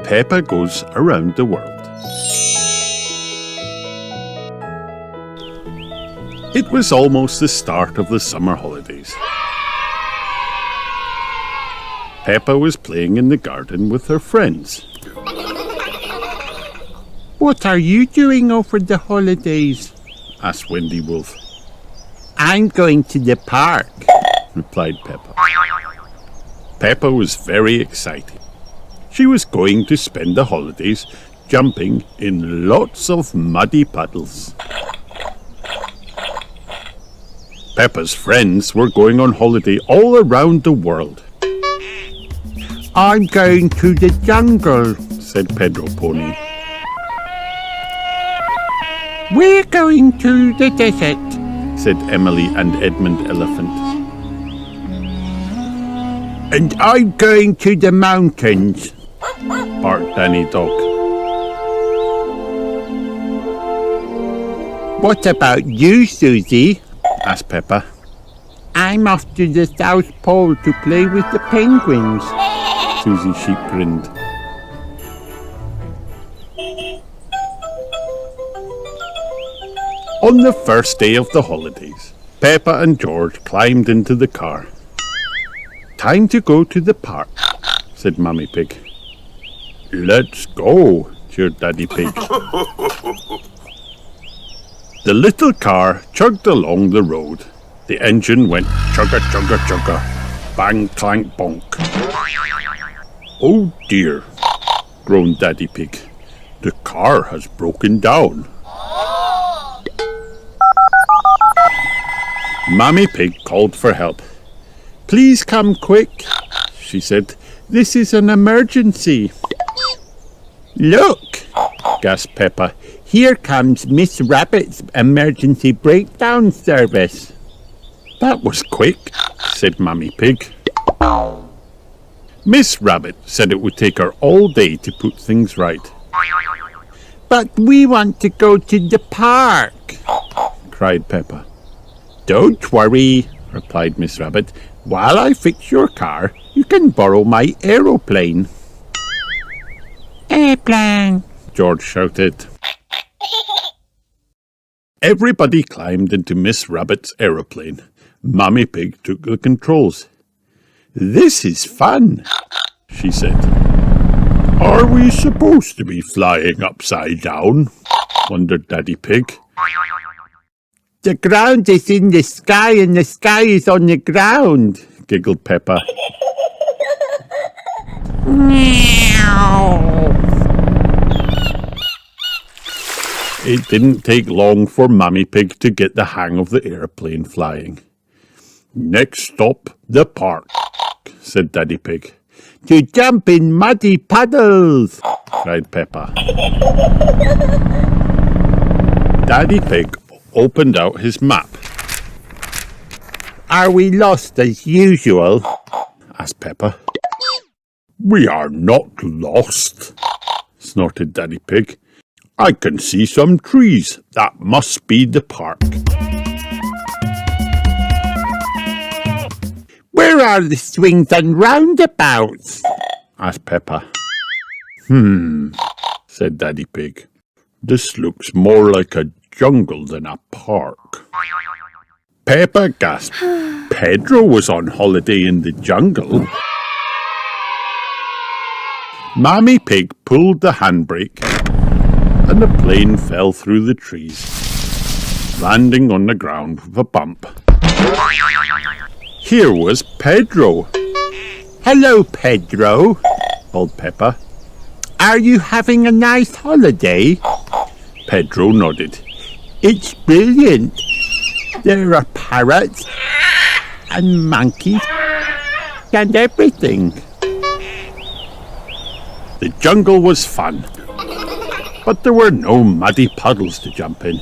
Peppa Goes Around the World. It was almost the start of the summer holidays. Peppa was playing in the garden with her friends. What are you doing over the holidays? Asked Wendy Wolf. I'm going to the park, replied Peppa. Peppa was very excited. She was going to spend the holidays jumping in lots of muddy puddles. Peppa's friends were going on holiday all around the world. I'm going to the jungle, said Pedro Pony. We're going to the desert, said Emily and Edmund Elephant. And I'm going to the mountains, barked Danny Dog. What about you, Susie? asked Peppa. I'm off to the South Pole to play with the penguins. Susie Sheep grinned. On the first day of the holidays, Peppa and George climbed into the car. Time to go to the park, said Mummy Pig. Let's go, cheered Daddy Pig. The little car chugged along the road. The engine went chugga chugga chugga, bang clank bonk. Oh dear, groaned Daddy Pig. The car has broken down. Mummy Pig called for help. Please come quick, she said. This is an emergency. Look, gasped Peppa. Here comes Miss Rabbit's emergency breakdown service. That was quick, said Mummy Pig. Miss Rabbit said it would take her all day to put things right. But we want to go to the park, cried Peppa. Don't worry, replied Miss Rabbit. While I fix your car, you can borrow my aeroplane. Airplane, George shouted. Everybody climbed into Miss Rabbit's aeroplane. Mummy Pig took the controls. This is fun, she said. Are we supposed to be flying upside down? Wondered Daddy Pig. The ground is in the sky and the sky is on the ground, giggled Peppa. Meow. It didn't take long for Mummy Pig to get the hang of the airplane flying. Next stop, the park, said Daddy Pig. To jump in muddy puddles, cried Peppa. Daddy Pig opened out his map. Are we lost as usual? asked Peppa. We are not lost, snorted Daddy Pig. I can see some trees. That must be the park. Where are the swings and roundabouts? asked Peppa. said Daddy Pig. This looks more like a jungle than a park. Peppa gasped. Pedro was on holiday in the jungle. Mummy Pig pulled the handbrake and the plane fell through the trees, landing on the ground with a bump. Here was Pedro. Hello, Pedro, called Peppa. Are you having a nice holiday? Pedro nodded. It's brilliant. There are parrots and monkeys and everything. The jungle was fun, but there were no muddy puddles to jump in.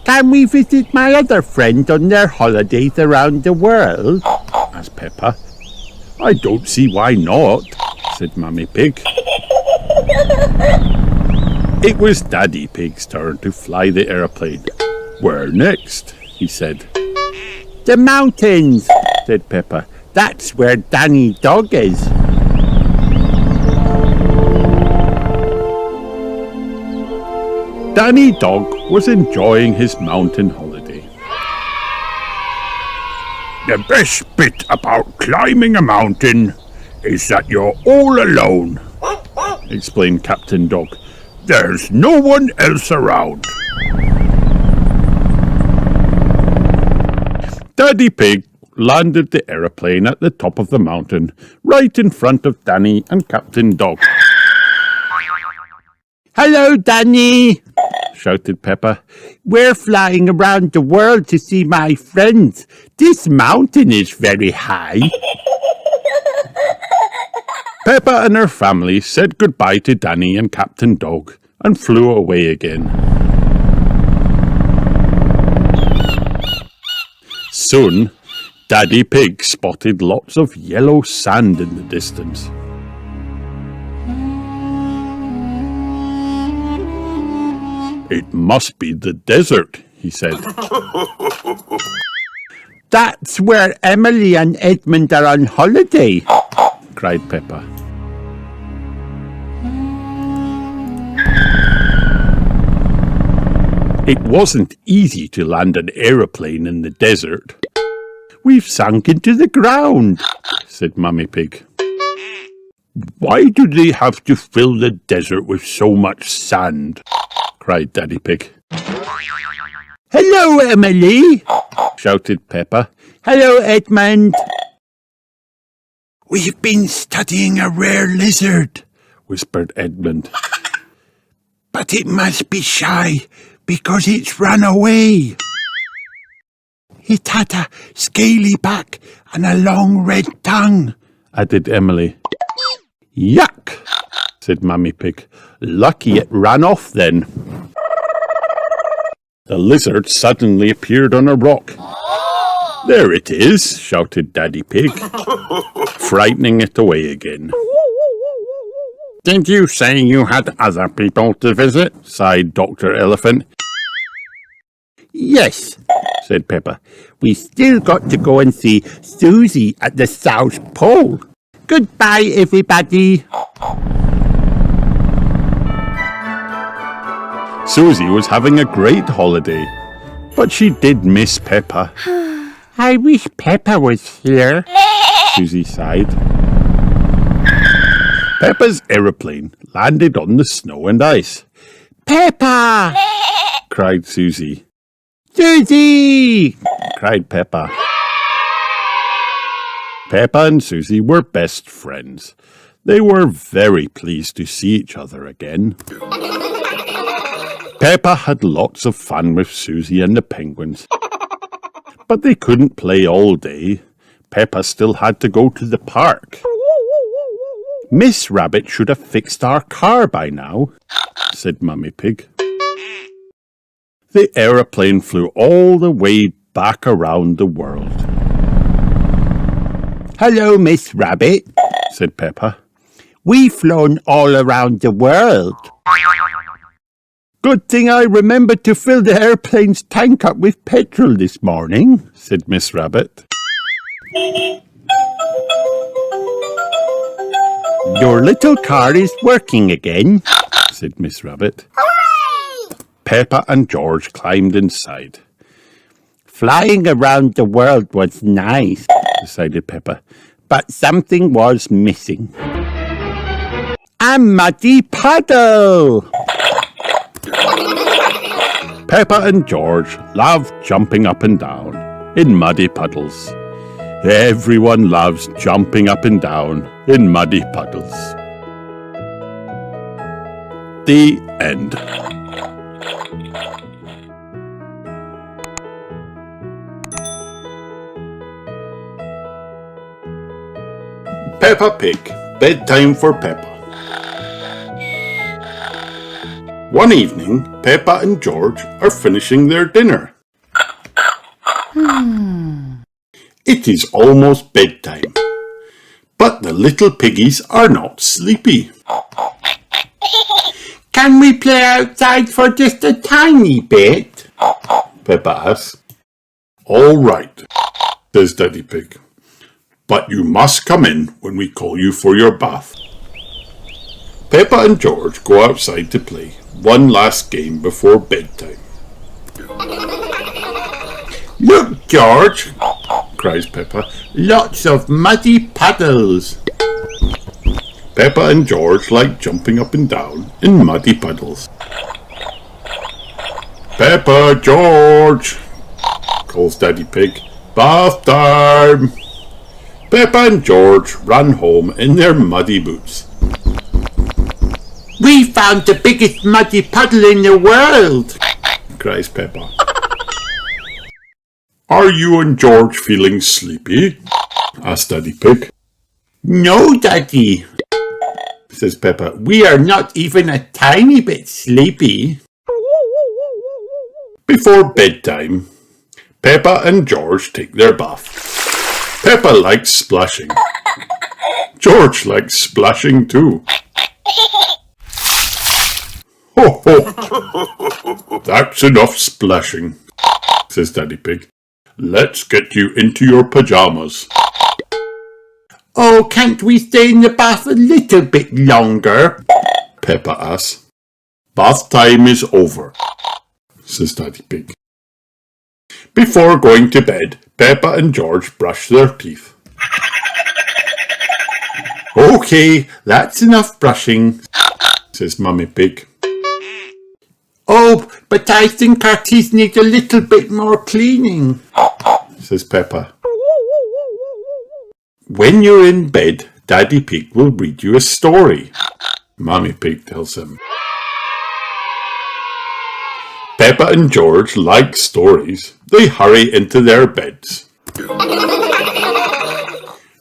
Can we visit my other friends on their holidays around the world? asked Peppa. I don't see why not, said Mummy Pig. It was Daddy Pig's turn to fly the aeroplane. Where next? he said. The mountains, said Peppa. That's where Danny Dog is. Danny Dog was enjoying his mountain holiday. The best bit about climbing a mountain is that you're all alone, explained Captain Dog. There's no one else around. Daddy Pig landed the aeroplane at the top of the mountain, right in front of Danny and Captain Dog. Hello, Danny, shouted Peppa. We're flying around the world to see my friends. This mountain is very high. Peppa and her family said goodbye to Danny and Captain Dog and flew away again. Soon, Daddy Pig spotted lots of yellow sand in the distance. It must be the desert, he said. That's where Emily and Edmund are on holiday, cried Peppa. It wasn't easy to land an aeroplane in the desert. We've sunk into the ground, said Mummy Pig. Why do they have to fill the desert with so much sand? Cried Daddy Pig. Hello, Emily, shouted Peppa. Hello, Edmund. We've been studying a rare lizard, whispered Edmund. But it must be shy because it's run away. It had a scaly back and a long red tongue, added Emily. Yuck, said Mummy Pig. Lucky it ran off then. The lizard suddenly appeared on a rock. There it is, shouted Daddy Pig, frightening it away again. Didn't you say you had other people to visit? Sighed Dr. Elephant. Yes, said Peppa. We still got to go and see Susie at the South Pole. Goodbye, everybody. Susie was having a great holiday, but she did miss Peppa. I wish Peppa was here, Susie sighed. Peppa's aeroplane landed on the snow and ice. Peppa! cried Susie. Susie! cried Peppa. Peppa and Susie were best friends. They were very pleased to see each other again. Peppa had lots of fun with Susie and the penguins. But they couldn't play all day. Peppa still had to go to the park. Miss Rabbit should have fixed our car by now, said Mummy Pig. The aeroplane flew all the way back around the world. Hello, Miss Rabbit, said Peppa. We've flown all around the world. Good thing I remembered to fill the airplane's tank up with petrol this morning, said Miss Rabbit. Your little car is working again, said Miss Rabbit. Hooray! Peppa and George climbed inside. Flying around the world was nice, decided Peppa, but something was missing. A muddy puddle! Peppa and George loved jumping up and down in muddy puddles. Everyone loves jumping up and down in muddy puddles. The end. Peppa Pig, Bedtime for Peppa. One evening, Peppa and George are finishing their dinner. It is almost bedtime, but the little piggies are not sleepy. Can we play outside for just a tiny bit? Peppa asks. All right, says Daddy Pig, but you must come in when we call you for your bath. Peppa and George go outside to play. one last game before bedtime. Look, George, cries Peppa. Lots of muddy puddles. Peppa and George like jumping up and down in muddy puddles. Peppa, George, calls Daddy Pig. Bath time! Peppa and George run home in their muddy boots. We found the biggest muddy puddle in the world, cries Peppa. Are you and George feeling sleepy? Asked Daddy Pig. No, Daddy, says Peppa. We are not even a tiny bit sleepy. Before bedtime, Peppa and George take their bath. Peppa likes splashing. George likes splashing too. Ho ho! That's enough splashing, says Daddy Pig. Let's get you into your pajamas. Oh, can't we stay in the bath a little bit longer? Peppa asks. Bath time is over, says Daddy Pig. Before going to bed, Peppa and George brush their teeth. Okay, that's enough brushing, says Mummy Pig. Oh, but I think our teeth need a little bit more cleaning, says Peppa. When you're in bed, Daddy Pig will read you a story, Mummy Pig tells him. Peppa and George like stories. They hurry into their beds.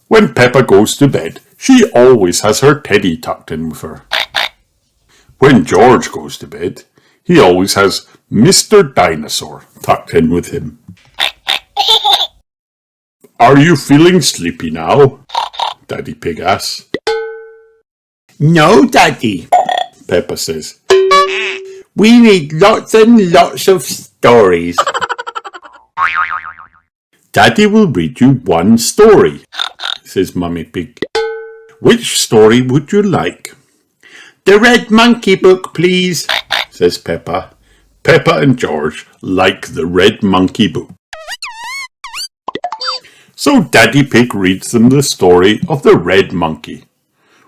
When Peppa goes to bed, she always has her teddy tucked in with her. When George goes to bed, he always has Mr. Dinosaur tucked in with him. Are you feeling sleepy now? Daddy Pig asks. No, Daddy, Peppa says. We need lots and lots of stories. Daddy will read you one story, says Mummy Pig. Which story would you like? The Red Monkey book, please, says Peppa. Peppa and George like the Red Monkey book. So Daddy Pig reads them the story of the Red Monkey.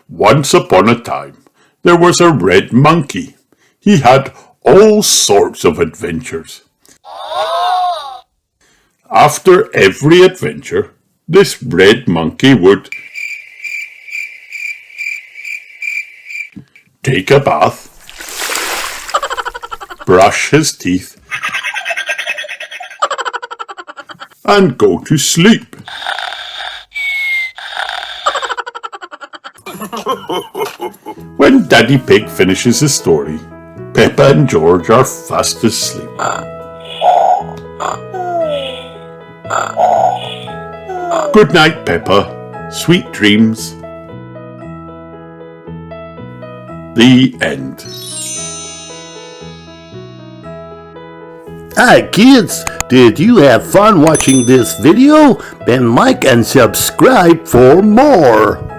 Once upon a time, there was a red monkey. He had all sorts of adventures. After every adventure, this red monkey would take a bath, brush his teeth, and go to sleep. When Daddy Pig finishes his story, Peppa and George are fast asleep. Good night, Peppa. Sweet dreams. The end. Hi kids, did you have fun watching this video? Then like and subscribe for more.